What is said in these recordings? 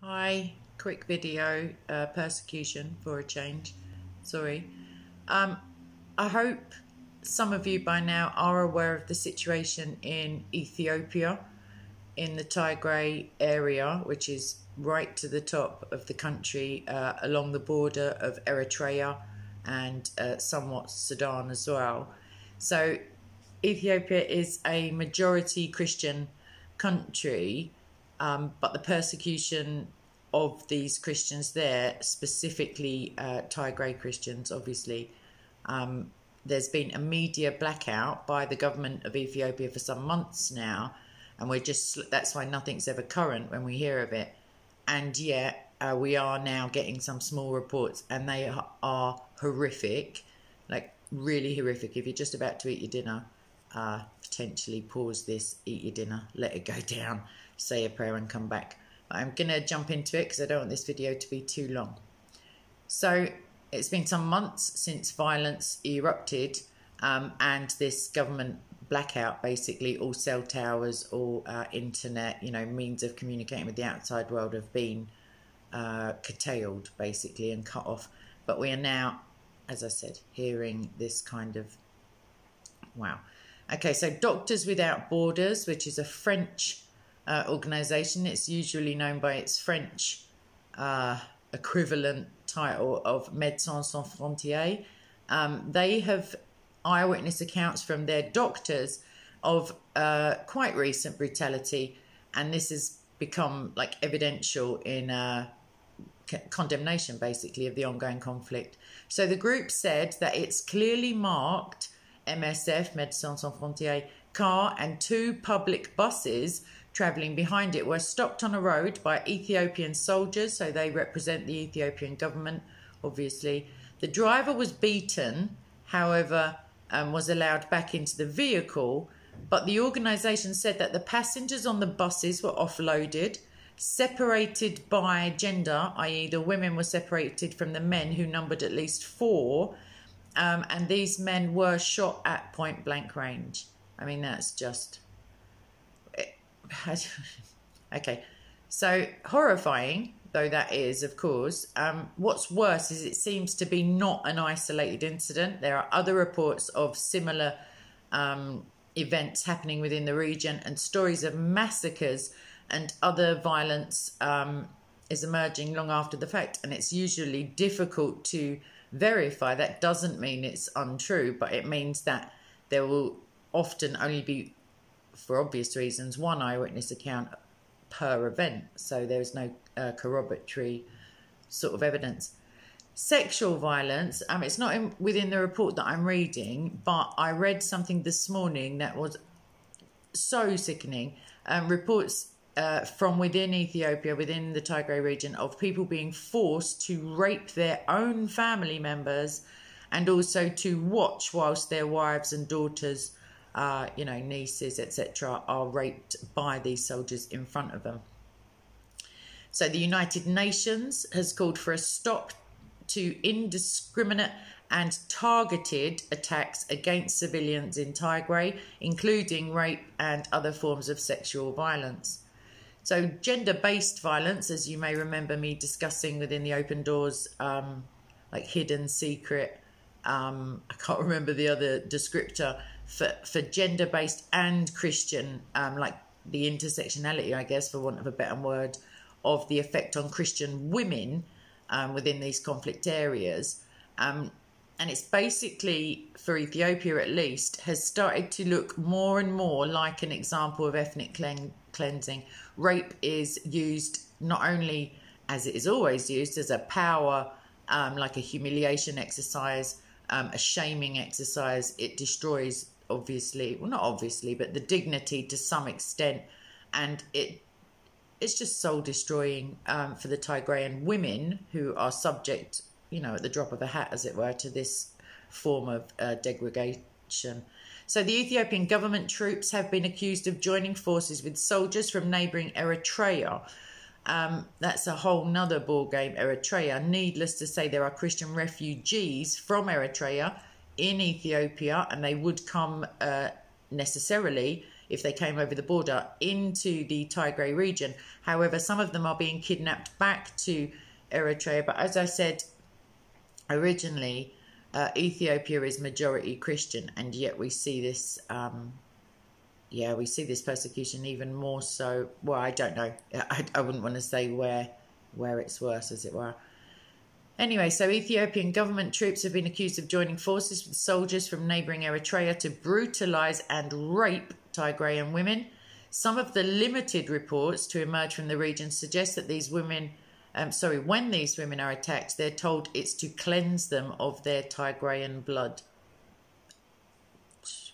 Hi, quick video, persecution for a change. Sorry. I hope some of you by now are aware of the situation in Ethiopia, in the Tigray area, which is right to the top of the country, along the border of Eritrea and somewhat Sudan as well. So Ethiopia is a majority Christian country, but the persecution of these Christians there, specifically Tigray Christians, obviously, there's been a media blackout by the government of Ethiopia for some months now, and that's why nothing's ever current when we hear of it. And yet we are now getting some small reports, and they are horrific, like really horrific. If you're just about to eat your dinner, potentially pause this, eat your dinner, let it go down, say a prayer and come back. I'm going to jump into it because I don't want this video to be too long. So it's been some months since violence erupted, and this government blackout, basically all cell towers, all internet, means of communicating with the outside world have been curtailed basically and cut off. But we are now, as I said, hearing this kind of, wow. Okay, so Doctors Without Borders, which is a French organisation. It's usually known by its French equivalent title of Médecins Sans Frontières. They have eyewitness accounts from their doctors of quite recent brutality, and this has become like evidential in condemnation basically of the ongoing conflict. So the group said that it's clearly marked MSF, Médecins Sans Frontières, car and 2 public buses travelling behind it were stopped on a road by Ethiopian soldiers, so they represent the Ethiopian government, obviously. The driver was beaten, however, was allowed back into the vehicle, but the organisation said that the passengers on the buses were offloaded, separated by gender, i.e. the women were separated from the men, who numbered at least 4, and these men were shot at point blank range. I mean, that's just... Okay, so horrifying though that is, of course. What's worse is it seems to be not an isolated incident. There are other reports of similar events happening within the region, and stories of massacres and other violence is emerging long after the fact, and it's usually difficult to verify. That doesn't mean it's untrue, but it means that there will often only be, for obvious reasons, one eyewitness account per event, so there's no corroboratory sort of evidence. Sexual violence, it's not within the report that I'm reading, but I read something this morning that was so sickening. Reports from within Ethiopia, within the Tigray region, of people being forced to rape their own family members, and also to watch whilst their wives and daughters, nieces, etc., are raped by these soldiers in front of them. So the United Nations has called for a stop to indiscriminate and targeted attacks against civilians in Tigray, including rape and other forms of sexual violence. So gender-based violence, as you may remember me discussing within the Open Doors, like hidden, secret, I can't remember the other descriptor, for gender-based and Christian, like the intersectionality, I guess, for want of a better word, of the effect on Christian women within these conflict areas. And it's basically, for Ethiopia at least, has started to look more and more like an example of ethnic cleansing. Rape is used not only, as it is always used, as a power, like a humiliation exercise, a shaming exercise. It destroys, obviously, well, not obviously, but the dignity to some extent, and it's just soul destroying for the Tigrayan women, who are subject, at the drop of a hat, as it were, to this form of degradation. So the Ethiopian government troops have been accused of joining forces with soldiers from neighbouring Eritrea. That's a whole nother ball game, Eritrea. Needless to say, there are Christian refugees from Eritrea in Ethiopia, and they would come necessarily if they came over the border into the Tigray region. However, some of them are being kidnapped back to Eritrea. But as I said originally, Ethiopia is majority Christian, and yet we see this we see this persecution even more so. Well, I don't know. I wouldn't want to say where it's worse, as it were. Anyway, so Ethiopian government troops have been accused of joining forces with soldiers from neighbouring Eritrea to brutalise and rape Tigrayan women. Some of the limited reports to emerge from the region suggest that these women, when these women are attacked, they're told it's to cleanse them of their Tigrayan blood.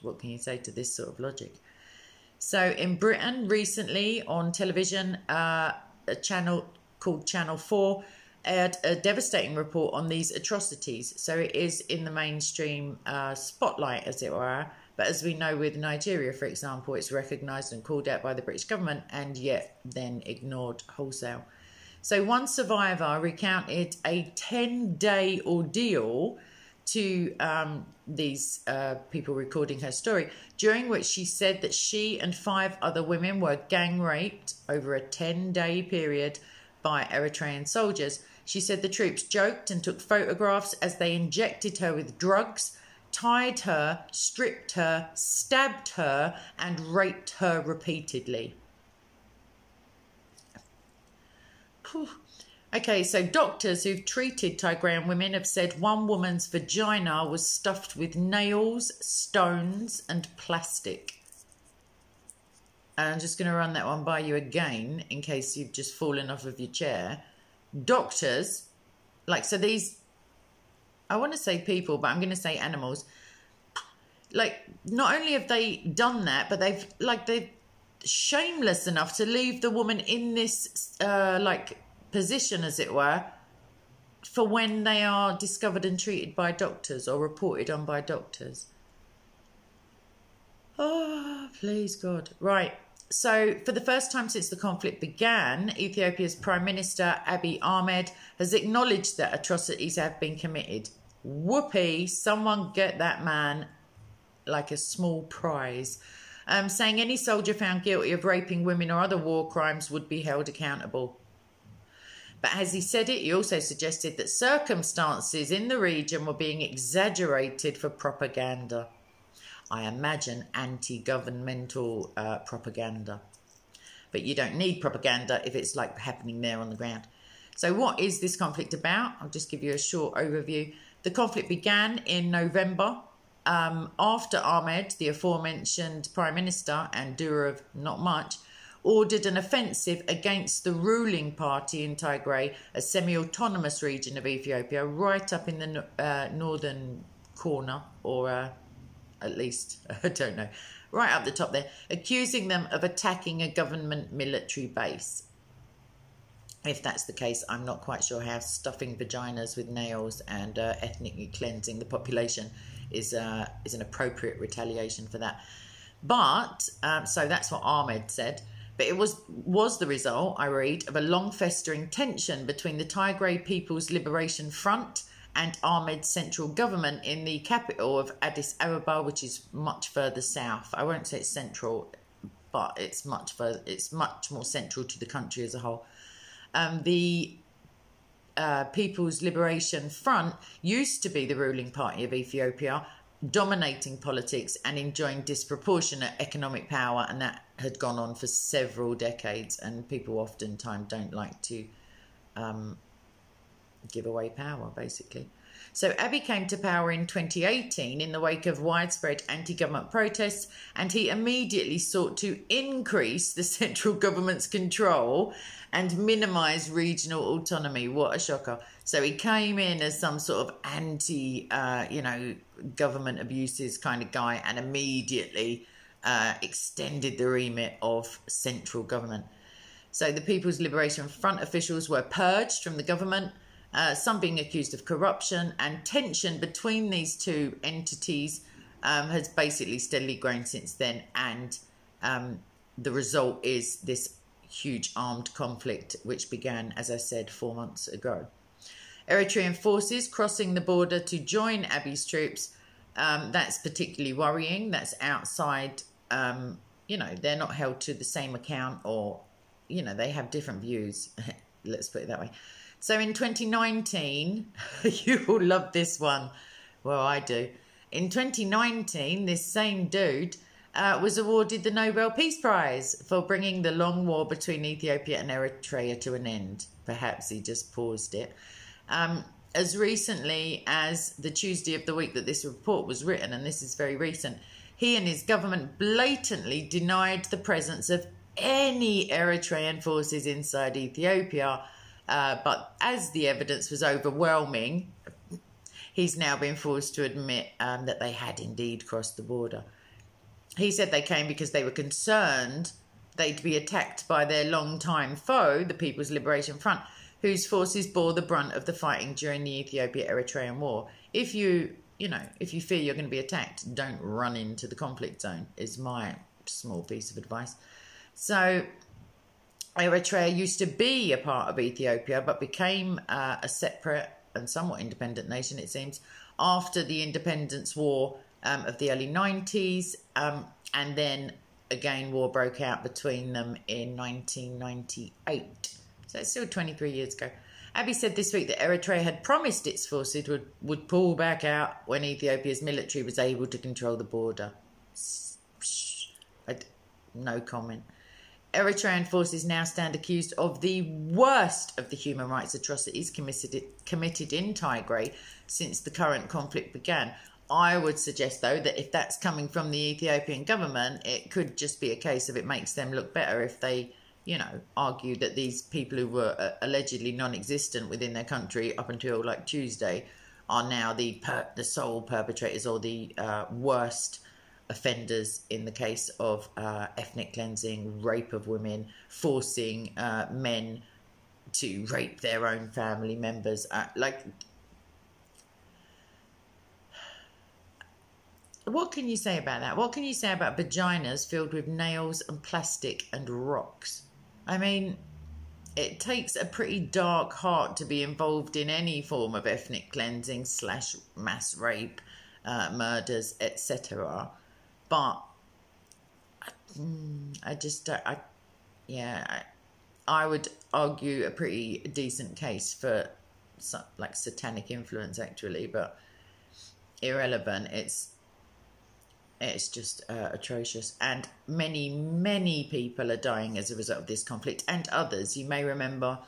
What can you say to this sort of logic? So in Britain, recently on television, a channel called Channel 4 aired a devastating report on these atrocities. So it is in the mainstream spotlight, as it were. But as we know with Nigeria, for example, it's recognised and called out by the British government and yet then ignored wholesale. So one survivor recounted a 10-day ordeal to these people recording her story, during which she said that she and 5 other women were gang raped over a 10-day period by Eritrean soldiers. She said the troops joked and took photographs as they injected her with drugs, tied her, stripped her, stabbed her, and raped her repeatedly. Okay, so doctors who've treated Tigrayan women have said one woman's vagina was stuffed with nails, stones, and plastic. And I'm just going to run that one by you again in case you've just fallen off of your chair. Doctors, so these, I want to say people, but I'm going to say animals. Not only have they done that, but they've shameless enough to leave the woman in this, position, as it were, for when they are discovered and treated by doctors or reported on by doctors. Oh, please God. Right. So for the first time since the conflict began, Ethiopia's Prime Minister Abiy Ahmed has acknowledged that atrocities have been committed. Whoopee, someone get that man like a small prize. Saying any soldier found guilty of raping women or other war crimes would be held accountable. But as he said it, he also suggested that circumstances in the region were being exaggerated for propaganda. I imagine anti-governmental propaganda. But you don't need propaganda if it's happening there on the ground. So what is this conflict about? I'll just give you a short overview. The conflict began in November after Ahmed, the aforementioned Prime Minister and doer of not much, ordered an offensive against the ruling party in Tigray, a semi-autonomous region of Ethiopia, right up in the northern corner, or at least, I don't know, right up the top there, accusing them of attacking a government military base. If that's the case, I'm not quite sure how stuffing vaginas with nails and ethnically cleansing the population is an appropriate retaliation for that. But, so that's what Ahmed said. But it was the result, I read, of a long-festering tension between the Tigray People's Liberation Front and Ahmed's central government in the capital of Addis Ababa, which is much further south. I won't say it's central, but it's much further. It's much more central to the country as a whole. The People's Liberation Front used to be the ruling party of Ethiopia, dominating politics and enjoying disproportionate economic power, and that had gone on for several decades, and people oftentimes don't like to give away power, basically. So Abiy came to power in 2018 in the wake of widespread anti-government protests, and he immediately sought to increase the central government's control and minimise regional autonomy. What a shocker. So he came in as some sort of government abuses kind of guy, and immediately extended the remit of central government. So the People's Liberation Front officials were purged from the government, some being accused of corruption, and tension between these two entities has basically steadily grown since then, and the result is this huge armed conflict which began, as I said, 4 months ago. Eritrean forces crossing the border to join Abiy's troops, that's particularly worrying. That's outside they're not held to the same account, or, they have different views. Let's put it that way. So in 2019, you will love this one. Well, I do. In 2019, this same dude was awarded the Nobel Peace Prize for bringing the long war between Ethiopia and Eritrea to an end. Perhaps he just paused it. As recently as the Tuesday of the week that this report was written, and this is very recent, he and his government blatantly denied the presence of any Eritrean forces inside Ethiopia. But as the evidence was overwhelming, he's now been forced to admit that they had indeed crossed the border. He said they came because they were concerned they'd be attacked by their longtime foe, the People's Liberation Front, whose forces bore the brunt of the fighting during the Ethiopia-Eritrean War. If you fear you're going to be attacked, don't run into the conflict zone, is my small piece of advice. So Eritrea used to be a part of Ethiopia, but became a separate and somewhat independent nation, it seems, after the independence war of the early 90s. And then, again, war broke out between them in 1998. So it's still 23 years ago. Abiy said this week that Eritrea had promised its forces would pull back out when Ethiopia's military was able to control the border. No comment. Eritrean forces now stand accused of the worst of the human rights atrocities committed in Tigray since the current conflict began. I would suggest, though, that if that's coming from the Ethiopian government, it could just be a case of it makes them look better if they, argue that these people who were allegedly non-existent within their country up until like Tuesday are now the sole perpetrators or the worst offenders in the case of ethnic cleansing, rape of women, forcing men to rape their own family members. What can you say about that? What can you say about vaginas filled with nails and plastic and rocks? I mean, it takes a pretty dark heart to be involved in any form of ethnic cleansing / mass rape, murders, etc. But I would argue a pretty decent case for satanic influence, actually, but irrelevant. It's just atrocious, and many people are dying as a result of this conflict, and others. You may remember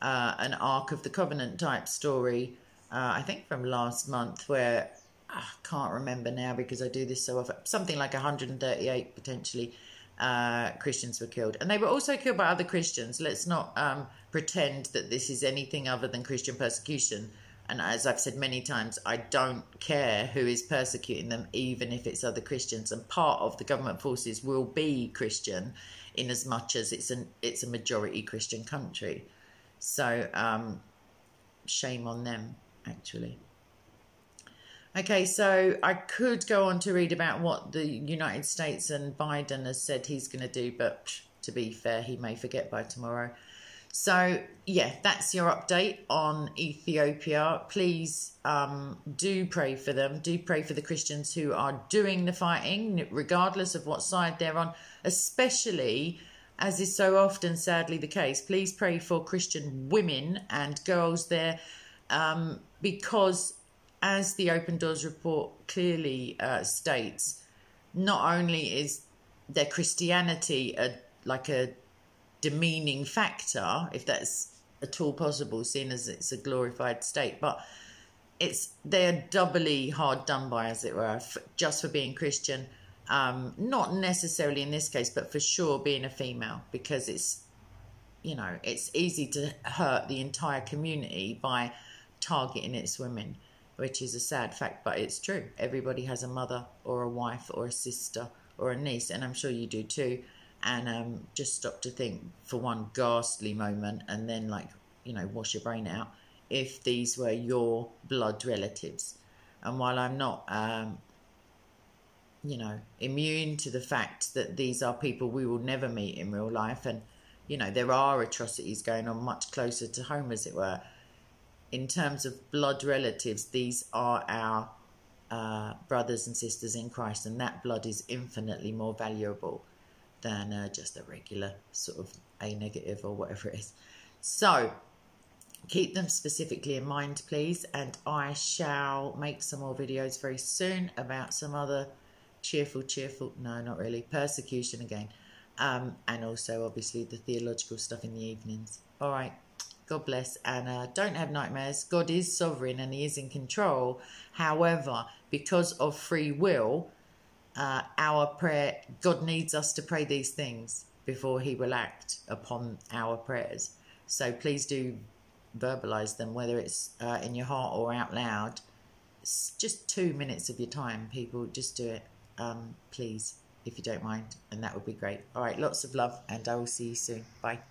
an Ark of the Covenant type story, I think from last month, where I can't remember now because I do this so often, something like 138 potentially Christians were killed, and they were also killed by other Christians. Let's not pretend that this is anything other than Christian persecution. And as I've said many times, I don't care who is persecuting them, even if it's other Christians. And part of the government forces will be Christian, in as much as it's a majority Christian country. So shame on them, actually. Okay, so I could go on to read about what the United States and Biden has said he's going to do, but to be fair, he may forget by tomorrow. So, yeah, that's your update on Ethiopia. Please do pray for them. Do pray for the Christians who are doing the fighting, regardless of what side they're on, especially, as is so often sadly the case. Please pray for Christian women and girls there because, as the Open Doors report clearly states, not only is their Christianity a demeaning factor, if that's at all possible, seeing as it's a glorified state, but they're doubly hard done by, as it were, just for being Christian. Not necessarily in this case, but for sure being a female, because it's easy to hurt the entire community by targeting its women, which is a sad fact, but it's true. Everybody has a mother or a wife or a sister or a niece, and I'm sure you do too. And just stop to think for one ghastly moment, and then wash your brain out, if these were your blood relatives. And while I'm not immune to the fact that these are people we will never meet in real life, and there are atrocities going on much closer to home, as it were, in terms of blood relatives, these are our brothers and sisters in Christ, and that blood is infinitely more valuable. than just a regular sort of A negative or whatever it is. So keep them specifically in mind, please, and I shall make some more videos very soon about some other no, not really, persecution again, and also obviously the theological stuff in the evenings. All right, God bless, and don't have nightmares. God is sovereign and he is in control. However, because of free will, our prayer, God needs us to pray these things before he will act upon our prayers. So please do verbalize them, whether it's in your heart or out loud. It's just 2 minutes of your time, people. Just do it, please, if you don't mind, and that would be great. All right, lots of love, and I will see you soon. Bye.